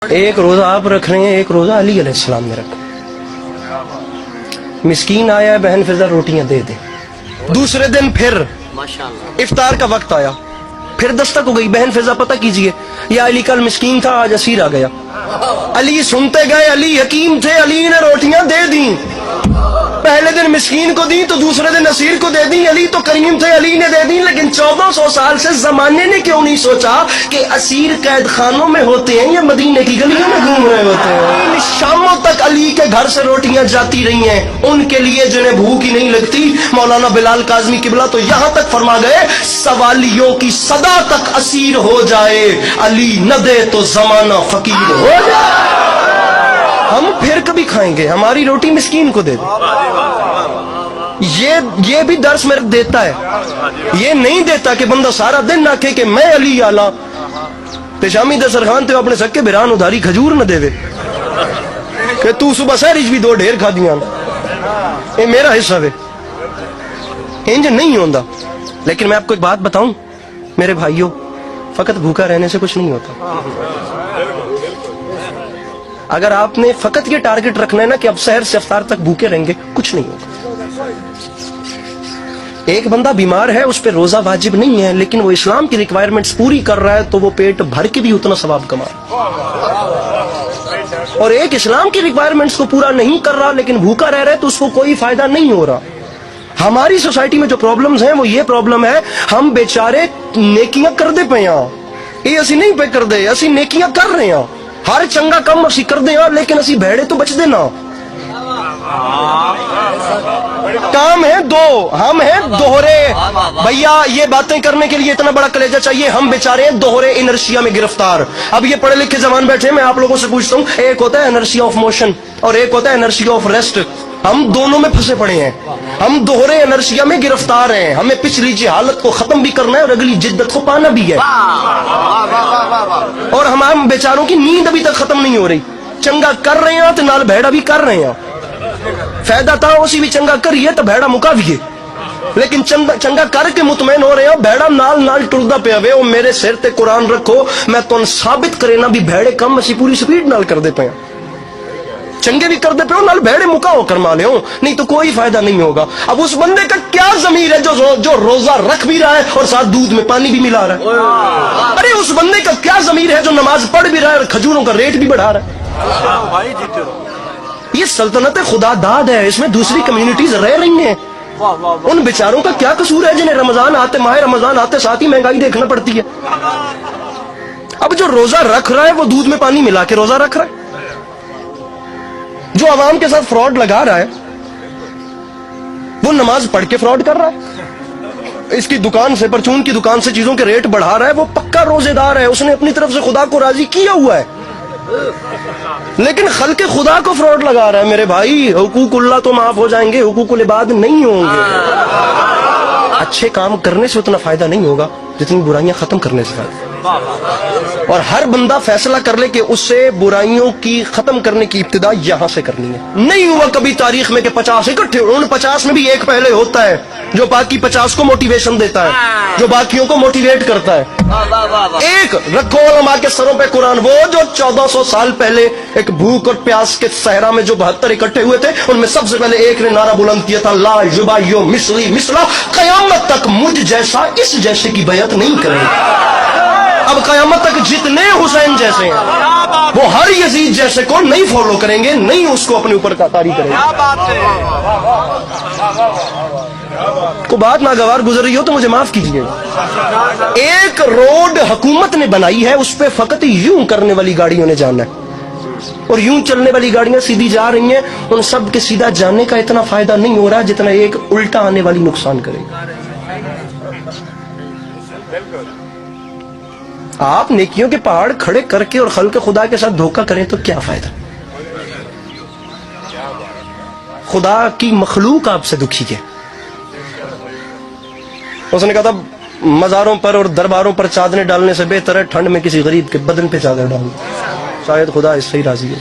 ایک روزہ آپ رکھ رہے ہیں، ایک روزہ علی علیہ السلام نے رکھا. مسکین آیا ہے، بہن فضا روٹیاں دے دے. دوسرے دن پھر افطار کا وقت آیا، پھر دستک ہو گئی، بہن فضا پتہ کیجئے یا علی کل مسکین تھا آج اسیر آ گیا. علی سنتے گئے، علی حکیم تھے، علی نے روٹیاں دے دیں. پہلے دن مسکین کو دی تو دوسرے دن اسیر کو دے دی. علی تو کریم تھے، علی نے دے دی. لیکن 1400 سال سے زمانے نے کیوں نہیں سوچا کہ اسیر قید خانوں میں ہوتے ہیں یا مدینے کی گلیوں میں گھوم رہے ہوتے ہیں؟ شاموں تک علی کے گھر سے روٹیاں جاتی رہی ہیں ان کے لیے جنہیں بھوک ہی نہیں لگتی. مولانا بلال کاظمی قبلہ تو یہاں تک فرما گئے، سوالیوں کی صدا تک اسیر ہو جائے، علی نہ دے تو زمانہ فقیر ہو جائے. ہم پھر کبھی کھائیں گے، ہماری روٹی مسکین کو دے دیں. یہ بھی درس میرے دیتا ہے. یہ نہیں دیتا کہ بندہ سارا دن نہ کہے کہ میں علی آلہ پیشامی دسترخوان تے اپنے سکے بھران ادھاری کھجور نہ دے کہ تو صبح سہرج بھی 2 ڈھیر کھا دیاں، یہ میرا حصہ ہے. انج نہیں ہوندا. لیکن میں آپ کو ایک بات بتاؤں میرے بھائیوں، فقط بھوکا رہنے سے کچھ نہیں ہوتا. اگر آپ نے فقط یہ ٹارگٹ رکھنا ہے نا کہ اب سحر سے افطار تک بھوکے رہیں گے، کچھ نہیں ہوگا. ایک بندہ بیمار ہے، اس پہ روزہ واجب نہیں ہے، لیکن وہ اسلام کی ریکوائرمنٹس پوری کر رہا ہے تو وہ پیٹ بھر کے بھی اتنا ثواب کما رہا ہے. اور ایک اسلام کی ریکوائرمنٹس کو پورا نہیں کر رہا لیکن بھوکا رہ رہا ہے تو اس کو کوئی فائدہ نہیں ہو رہا. ہماری سوسائٹی میں جو پرابلمز ہیں وہ یہ پرابلم ہے، ہم بیچارے نیکیاں کر دے پے ہاں. یہ اسی نہیں پہ کر دے، اسی نیکیاں کر رہے ہیں، ہر چنگا کم اسی کر دے ہاں، لیکن اسی بھیڑے تو بچ دینا. کام ہے دو، ہم ہیں دوہرے. بھیا یہ باتیں کرنے کے لیے اتنا بڑا کلیجہ چاہیے، ہم بیچارے ہیں دوہرے انرشیا میں گرفتار. اب یہ پڑھے لکھے جوان بیٹھے، میں آپ لوگوں سے پوچھتا ہوں، ایک ہوتا ہے انرشیا آف موشن اور ایک ہوتا ہے انرشیا آف ریسٹ. ہم دونوں میں پھنسے پڑے ہیں، ہم دوہرے انرشیا میں گرفتار ہیں. ہمیں پچھلی جہالت کو ختم بھی کرنا ہے اور اگلی جدت کو پانا بھی ہے. اور ہم بیچاروں کی نیند ابھی تک ختم نہیں ہو رہی. چنگا کر رہے ہیں تو نال بھیڑا بھی کر رہے ہیں. فائدہ تھا اسی بھی چنگا کریے تو بھیڑا مکاویے، لیکن چنگا کر کے مطمئن ہو رہے ہو، بھیڑا نال نال ٹردا پیا وے. میرے سر تے قرآن رکھو، میں تن ثابت کرے نا بھی بھیڑے کم اسی پوری سپیڈ نال کر دے پے، چنگے بھی کر دے پے نال بھیڑے مکاؤ کرما لے ہو، نہیں تو کوئی فائدہ نہیں ہوگا. اب اس بندے کا کیا ضمیر ہے جو روزہ رکھ بھی رہا ہے اور ساتھ دودھ میں پانی بھی ملا رہا ہے؟ ارے اس بندے کا کیا ضمیر ہے جو نماز پڑھ بھی رہا ہے اور کھجوروں کا ریٹ بھی بڑھا رہا ہے؟ یہ سلطنت خدا داد ہے، اس میں دوسری کمیونٹیز رہ رہی ہیں. ان بیچاروں کا کیا قصور ہے جنہیں رمضان آتے، ماہ رمضان آتے ساتھ ہی مہنگائی دیکھنا پڑتی ہے. اب جو روزہ رکھ رہا ہے وہ دودھ میں پانی ملا کے روزہ رکھ رہا ہے. جو عوام کے ساتھ فراڈ لگا رہا ہے وہ نماز پڑھ کے فراڈ کر رہا ہے. اس کی دکان سے، پرچون کی دکان سے چیزوں کے ریٹ بڑھا رہا ہے، وہ پکا روزے دار ہے، اس نے اپنی طرف سے خدا کو راضی کیا ہوا ہے، لیکن خلق خدا کو فراڈ لگا رہا ہے. میرے بھائی حقوق اللہ تو معاف ہو جائیں گے، حقوق العباد نہیں ہوں گے. اچھے کام کرنے سے اتنا فائدہ نہیں ہوگا جتنی برائیاں ختم کرنے سے فائدہ. اور ہر بندہ فیصلہ کر لے کہ اس سے برائیوں کی ختم کرنے کی ابتدا یہاں سے کرنی ہے. نہیں ہوا کبھی تاریخ میں کہ 50 اکٹھے، ان 50 میں بھی ایک پہلے ہوتا ہے جو باقی 50 کو موٹیویشن دیتا ہے، جو باقیوں کو موٹیویٹ کرتا ہے. ایک رکھو علماء کے سروں پہ قرآن، وہ جو 1400 سال پہلے ایک بھوک اور پیاس کے صحرا میں جو 72 اکٹھے ہوئے تھے، ان میں سب سے پہلے ایک نے نعرہ بلند کیا تھا، لا یبایع مثلی مثلا، قیامت تک مجھ جیسا اس جیسے کی بیعت نہیں کریں گے. اب قیامت تک جتنے حسین جیسے ہیں وہ ہر یزید جیسے کو نہیں فالو کریں گے، نہیں اس کو اپنے اوپر طاری کریں گے. کو بات ناگوار گزر رہی ہو تو مجھے معاف کیجیے. ایک روڈ حکومت نے بنائی ہے، اس پہ فقط یوں کرنے والی گاڑیوں نے جانا ہے اور یوں چلنے والی گاڑیاں سیدھی جا رہی ہیں. ان سب کے سیدھا جانے کا اتنا فائدہ نہیں ہو رہا جتنا ایک الٹا آنے والی نقصان کرے گا. آپ نیکیوں کے پہاڑ کھڑے کر کے اور خلق خدا کے ساتھ دھوکہ کریں تو کیا فائدہ؟ خدا کی مخلوق آپ سے دکھی ہے. اس نے کہا تھا مزاروں پر اور درباروں پر چادریں ڈالنے سے بہتر ہے ٹھنڈ میں کسی غریب کے بدن پہ چادر ڈالنا. شاید خدا اس سے ہی راضی ہے.